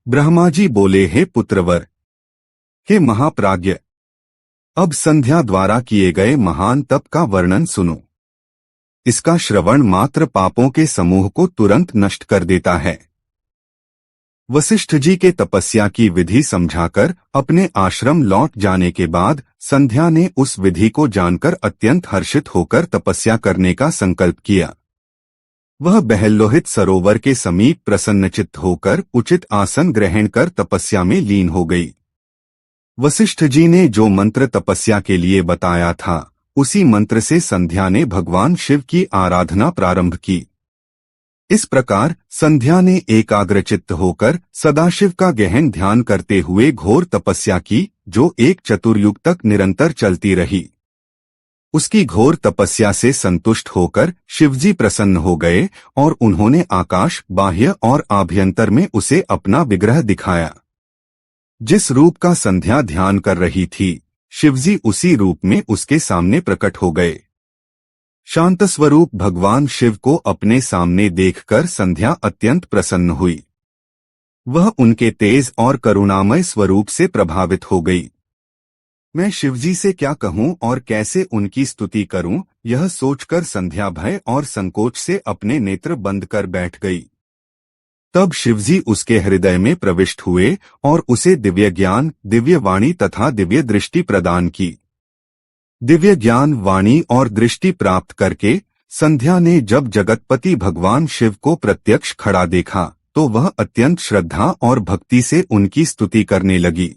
ब्रह्मा जी बोले, हे पुत्रवर, हे महाप्राज्ञ, अब संध्या द्वारा किए गए महान तप का वर्णन सुनो। इसका श्रवण मात्र पापों के समूह को तुरंत नष्ट कर देता है। वशिष्ठ जी के तपस्या की विधि समझाकर अपने आश्रम लौट जाने के बाद संध्या ने उस विधि को जानकर अत्यंत हर्षित होकर तपस्या करने का संकल्प किया। वह बहल्लोहित सरोवर के समीप प्रसन्नचित्त होकर उचित आसन ग्रहण कर तपस्या में लीन हो गई। वशिष्ठ जी ने जो मंत्र तपस्या के लिए बताया था, उसी मंत्र से संध्या ने भगवान शिव की आराधना प्रारंभ की। इस प्रकार संध्या ने एकाग्रचित्त होकर सदाशिव का गहन ध्यान करते हुए घोर तपस्या की, जो एक चतुर्युग तक निरंतर चलती रही। उसकी घोर तपस्या से संतुष्ट होकर शिवजी प्रसन्न हो गए और उन्होंने आकाश, बाह्य और आभ्यंतर में उसे अपना विग्रह दिखाया। जिस रूप का संध्या ध्यान कर रही थी, शिवजी उसी रूप में उसके सामने प्रकट हो गए। शांत स्वरूप भगवान शिव को अपने सामने देखकर संध्या अत्यंत प्रसन्न हुई। वह उनके तेज और करुणामय स्वरूप से प्रभावित हो गई। मैं शिवजी से क्या कहूं और कैसे उनकी स्तुति करूं, यह सोचकर संध्या भय और संकोच से अपने नेत्र बंद कर बैठ गई। तब शिवजी उसके हृदय में प्रविष्ट हुए और उसे दिव्य ज्ञान, दिव्य वाणी तथा दिव्य दृष्टि प्रदान की। दिव्य ज्ञान, वाणी और दृष्टि प्राप्त करके संध्या ने जब जगतपति भगवान शिव को प्रत्यक्ष खड़ा देखा, तो वह अत्यंत श्रद्धा और भक्ति से उनकी स्तुति करने लगी।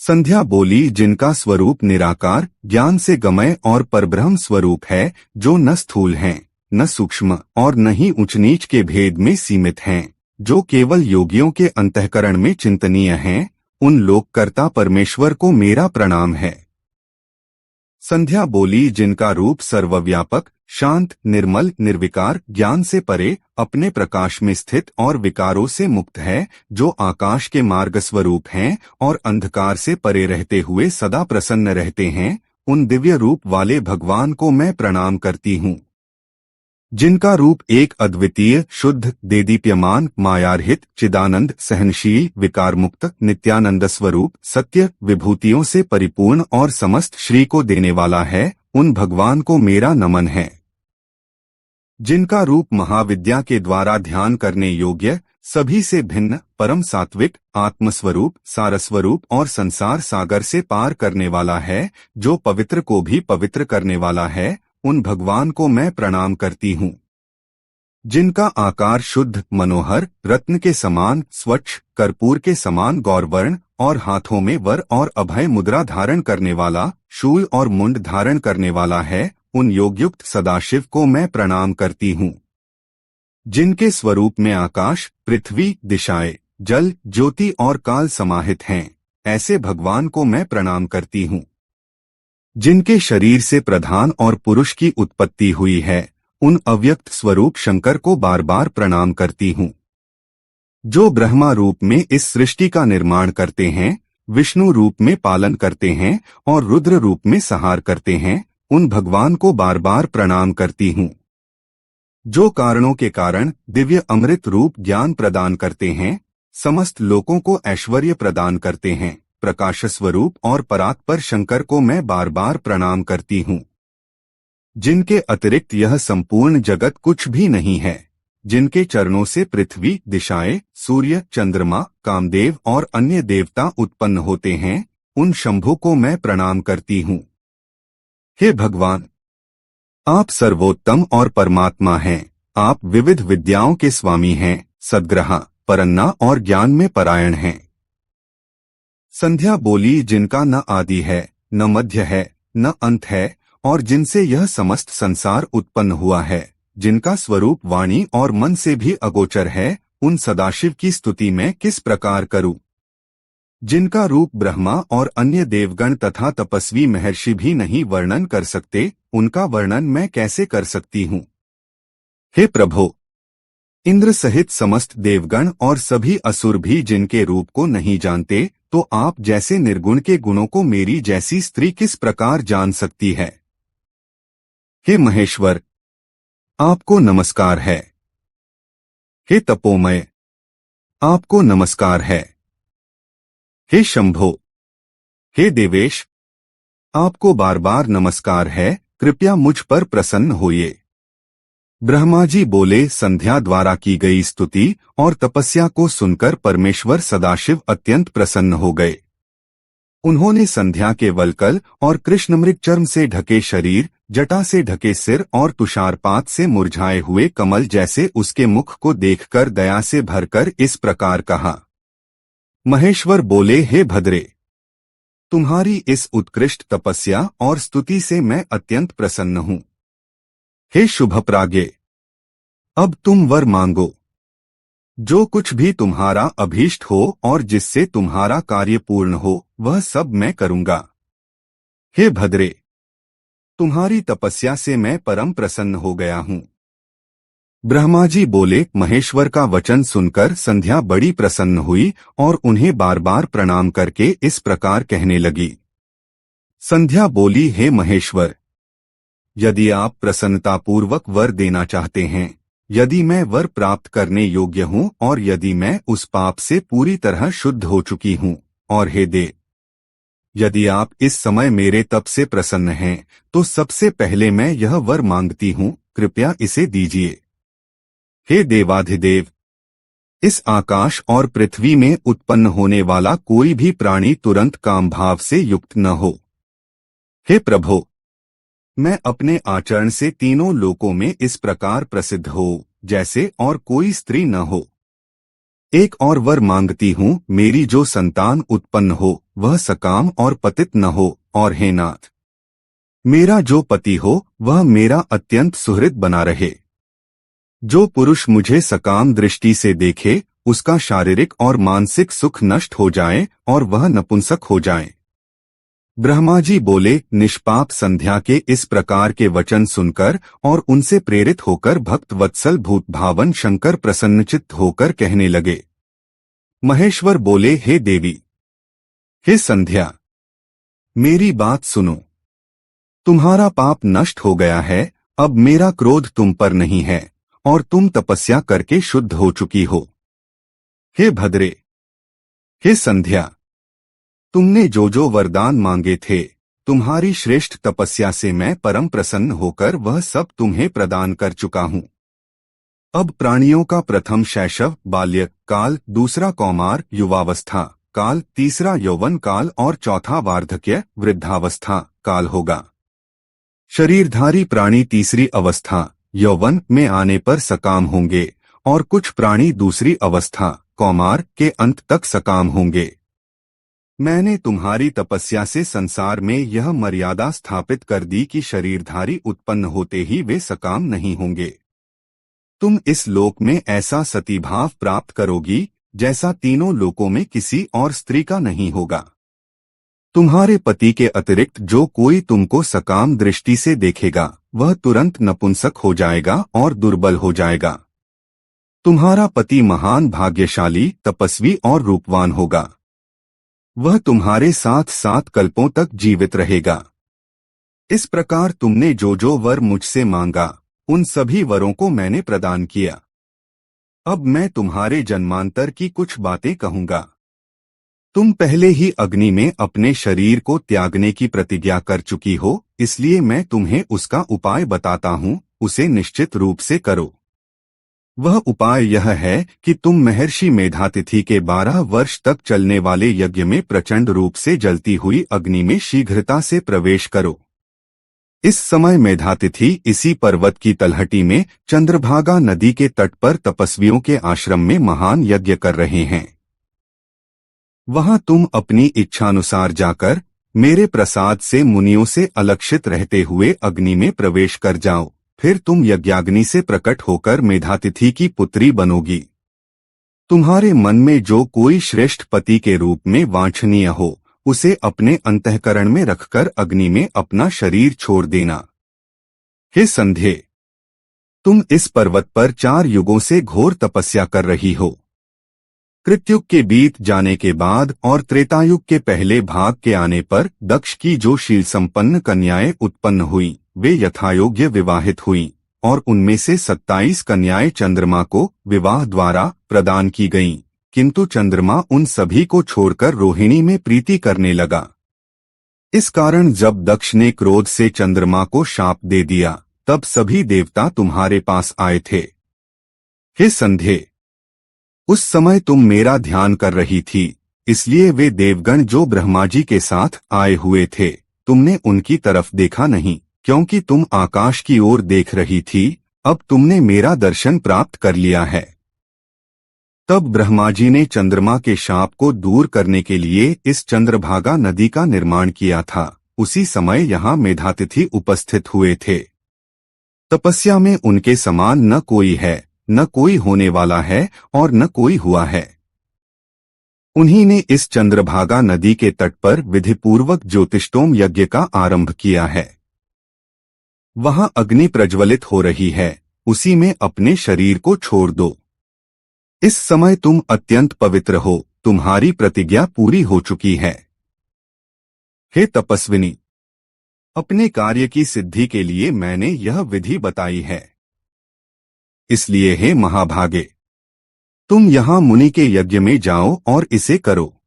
संध्या बोली, जिनका स्वरूप निराकार, ज्ञान से गमय और परब्रह्म स्वरूप है, जो न स्थूल हैं, न सूक्ष्म और न ही ऊंच नीच के भेद में सीमित हैं, जो केवल योगियों के अंतःकरण में चिंतनीय हैं, उन लोककर्ता परमेश्वर को मेरा प्रणाम है। संध्या बोली, जिनका रूप सर्वव्यापक, शांत, निर्मल, निर्विकार, ज्ञान से परे, अपने प्रकाश में स्थित और विकारों से मुक्त है, जो आकाश के मार्ग स्वरूप हैं और अंधकार से परे रहते हुए सदा प्रसन्न रहते हैं, उन दिव्य रूप वाले भगवान को मैं प्रणाम करती हूँ। जिनका रूप एक अद्वितीय, शुद्ध, देदीप्यमान, मायारहित, चिदानंद, सहनशील, विकारमुक्त, नित्यानंद स्वरूप, सत्य, विभूतियों से परिपूर्ण और समस्त श्री को देने वाला है, उन भगवान को मेरा नमन है। जिनका रूप महाविद्या के द्वारा ध्यान करने योग्य, सभी से भिन्न, परम सात्विक, आत्मस्वरूप, सारस्वरूप और संसार सागर से पार करने वाला है, जो पवित्र को भी पवित्र करने वाला है, उन भगवान को मैं प्रणाम करती हूँ। जिनका आकार शुद्ध, मनोहर, रत्न के समान स्वच्छ, कर्पूर के समान गौरवर्ण और हाथों में वर और अभय मुद्रा धारण करने वाला, शूल और मुंड धारण करने वाला है, उन योगयुक्त सदाशिव को मैं प्रणाम करती हूँ। जिनके स्वरूप में आकाश, पृथ्वी, दिशाएं, जल, ज्योति और काल समाहित हैं, ऐसे भगवान को मैं प्रणाम करती हूँ। जिनके शरीर से प्रधान और पुरुष की उत्पत्ति हुई है, उन अव्यक्त स्वरूप शंकर को बार बार प्रणाम करती हूँ। जो ब्रह्मा रूप में इस सृष्टि का निर्माण करते हैं, विष्णु रूप में पालन करते हैं और रुद्र रूप में संहार करते हैं, उन भगवान को बार बार प्रणाम करती हूँ। जो कारणों के कारण दिव्य अमृत रूप ज्ञान प्रदान करते हैं, समस्त लोगों को ऐश्वर्य प्रदान करते हैं, प्रकाश स्वरूप और परात्पर शंकर को मैं बार बार प्रणाम करती हूँ। जिनके अतिरिक्त यह संपूर्ण जगत कुछ भी नहीं है, जिनके चरणों से पृथ्वी, दिशाएं, सूर्य, चंद्रमा, कामदेव और अन्य देवता उत्पन्न होते हैं, उन शंभु को मैं प्रणाम करती हूँ। हे भगवान, आप सर्वोत्तम और परमात्मा हैं। आप विविध विद्याओं के स्वामी हैं, सद्ग्रहा, परन्ना और ज्ञान में परायण हैं। संध्या बोली, जिनका न आदि है, न मध्य है, न अंत है और जिनसे यह समस्त संसार उत्पन्न हुआ है, जिनका स्वरूप वाणी और मन से भी अगोचर है, उन सदाशिव की स्तुति मैं किस प्रकार करूं? जिनका रूप ब्रह्मा और अन्य देवगण तथा तपस्वी महर्षि भी नहीं वर्णन कर सकते, उनका वर्णन मैं कैसे कर सकती हूँ? हे प्रभो, इंद्र सहित समस्त देवगण और सभी असुर भी जिनके रूप को नहीं जानते, तो आप जैसे निर्गुण के गुणों को मेरी जैसी स्त्री किस प्रकार जान सकती है? हे महेश्वर, आपको नमस्कार है। हे तपोमय, आपको नमस्कार है। हे शंभो, हे देवेश, आपको बार बार नमस्कार है, कृपया मुझ पर प्रसन्न होइए। ब्रह्मा जी बोले, संध्या द्वारा की गई स्तुति और तपस्या को सुनकर परमेश्वर सदाशिव अत्यंत प्रसन्न हो गए। उन्होंने संध्या के वल्कल और कृष्णमृग चर्म से ढके शरीर, जटा से ढके सिर और तुषारपात से मुरझाए हुए कमल जैसे उसके मुख को देखकर दया से भरकर इस प्रकार कहा। महेश्वर बोले, हे भद्रे, तुम्हारी इस उत्कृष्ट तपस्या और स्तुति से मैं अत्यंत प्रसन्न हूँ। हे शुभप्राज्ञ, अब तुम वर मांगो। जो कुछ भी तुम्हारा अभीष्ट हो और जिससे तुम्हारा कार्य पूर्ण हो, वह सब मैं करूंगा। हे भद्रे, तुम्हारी तपस्या से मैं परम प्रसन्न हो गया हूँ। ब्रह्मा जी बोले, महेश्वर का वचन सुनकर संध्या बड़ी प्रसन्न हुई और उन्हें बार बार प्रणाम करके इस प्रकार कहने लगी। संध्या बोली, हे महेश्वर, यदि आप प्रसन्नतापूर्वक वर देना चाहते हैं, यदि मैं वर प्राप्त करने योग्य हूँ और यदि मैं उस पाप से पूरी तरह शुद्ध हो चुकी हूँ, और हे देव, यदि आप इस समय मेरे तप से प्रसन्न हैं, तो सबसे पहले मैं यह वर मांगती हूँ, कृपया इसे दीजिए। हे देवाधिदेव, इस आकाश और पृथ्वी में उत्पन्न होने वाला कोई भी प्राणी तुरंत काम भाव से युक्त न हो। हे प्रभो, मैं अपने आचरण से तीनों लोकों में इस प्रकार प्रसिद्ध हो, जैसे और कोई स्त्री न हो। एक और वर मांगती हूँ, मेरी जो संतान उत्पन्न हो वह सकाम और पतित न हो, और हे नाथ, मेरा जो पति हो वह मेरा अत्यंत सुहृद बना रहे। जो पुरुष मुझे सकाम दृष्टि से देखे, उसका शारीरिक और मानसिक सुख नष्ट हो जाए और वह नपुंसक हो जाए। ब्रह्मा जी बोले, निष्पाप संध्या के इस प्रकार के वचन सुनकर और उनसे प्रेरित होकर भक्त वत्सल भूत भावन शंकर प्रसन्नचित्त होकर कहने लगे। महेश्वर बोले, हे देवी, हे संध्या, मेरी बात सुनो। तुम्हारा पाप नष्ट हो गया है, अब मेरा क्रोध तुम पर नहीं है और तुम तपस्या करके शुद्ध हो चुकी हो। हे भद्रे, हे संध्या, तुमने जो जो वरदान मांगे थे, तुम्हारी श्रेष्ठ तपस्या से मैं परम प्रसन्न होकर वह सब तुम्हें प्रदान कर चुका हूँ। अब प्राणियों का प्रथम शैशव बाल्य काल, दूसरा कौमार युवावस्था काल, तीसरा यौवन काल और चौथा वार्धक्य वृद्धावस्था काल होगा। शरीरधारी प्राणी तीसरी अवस्था यौवन में आने पर सकाम होंगे और कुछ प्राणी दूसरी अवस्था कौमार के अंत तक सकाम होंगे। मैंने तुम्हारी तपस्या से संसार में यह मर्यादा स्थापित कर दी कि शरीरधारी उत्पन्न होते ही वे सकाम नहीं होंगे। तुम इस लोक में ऐसा सतीभाव प्राप्त करोगी जैसा तीनों लोकों में किसी और स्त्री का नहीं होगा। तुम्हारे पति के अतिरिक्त जो कोई तुमको सकाम दृष्टि से देखेगा, वह तुरंत नपुंसक हो जाएगा और दुर्बल हो जाएगा। तुम्हारा पति महान भाग्यशाली, तपस्वी और रूपवान होगा। वह तुम्हारे साथ 7 कल्पों तक जीवित रहेगा। इस प्रकार तुमने जो जो वर मुझसे मांगा, उन सभी वरों को मैंने प्रदान किया। अब मैं तुम्हारे जन्मांतर की कुछ बातें कहूंगा। तुम पहले ही अग्नि में अपने शरीर को त्यागने की प्रतिज्ञा कर चुकी हो, इसलिए मैं तुम्हें उसका उपाय बताता हूँ, उसे निश्चित रूप से करो। वह उपाय यह है कि तुम महर्षि मेधातिथि के 12 वर्ष तक चलने वाले यज्ञ में प्रचंड रूप से जलती हुई अग्नि में शीघ्रता से प्रवेश करो। इस समय मेधातिथि इसी पर्वत की तलहटी में चंद्रभागा नदी के तट पर तपस्वियों के आश्रम में महान यज्ञ कर रहे हैं। वहां तुम अपनी इच्छानुसार जाकर मेरे प्रसाद से मुनियों से अलक्षित रहते हुए अग्नि में प्रवेश कर जाओ। फिर तुम यज्ञाग्नि से प्रकट होकर मेधातिथि की पुत्री बनोगी। तुम्हारे मन में जो कोई श्रेष्ठ पति के रूप में वांछनीय हो, उसे अपने अंतःकरण में रखकर अग्नि में अपना शरीर छोड़ देना। हे संध्ये, तुम इस पर्वत पर 4 युगों से घोर तपस्या कर रही हो। कृतयुग के बीत जाने के बाद और त्रेतायुग के पहले भाग के आने पर दक्ष की जो शील संपन्न कन्याएं उत्पन्न हुई, वे यथायोग्य विवाहित हुईं और उनमें से 27 कन्याएं चंद्रमा को विवाह द्वारा प्रदान की गईं, किंतु चंद्रमा उन सभी को छोड़कर रोहिणी में प्रीति करने लगा। इस कारण जब दक्ष ने क्रोध से चंद्रमा को शाप दे दिया, तब सभी देवता तुम्हारे पास आए थे। हे संध्ये, उस समय तुम मेरा ध्यान कर रही थी, इसलिए वे देवगण जो ब्रह्मा जी के साथ आए हुए थे, तुमने उनकी तरफ देखा नहीं, क्योंकि तुम आकाश की ओर देख रही थी। अब तुमने मेरा दर्शन प्राप्त कर लिया है। तब ब्रह्मा जी ने चंद्रमा के शाप को दूर करने के लिए इस चंद्रभागा नदी का निर्माण किया था। उसी समय यहाँ मेधातिथि उपस्थित हुए थे। तपस्या में उनके समान न कोई है, न कोई होने वाला है और न कोई हुआ है। उन्हीं ने इस चंद्रभागा नदी के तट पर विधिपूर्वक ज्योतिष्टोम यज्ञ का आरंभ किया है। वहां अग्नि प्रज्वलित हो रही है, उसी में अपने शरीर को छोड़ दो। इस समय तुम अत्यंत पवित्र हो, तुम्हारी प्रतिज्ञा पूरी हो चुकी है। हे तपस्विनी, अपने कार्य की सिद्धि के लिए मैंने यह विधि बताई है। इसलिए हे महाभागे, तुम यहाँ मुनि के यज्ञ में जाओ और इसे करो।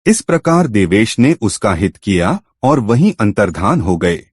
इस प्रकार देवेश ने उसका हित किया और वहीं अंतर्धान हो गए।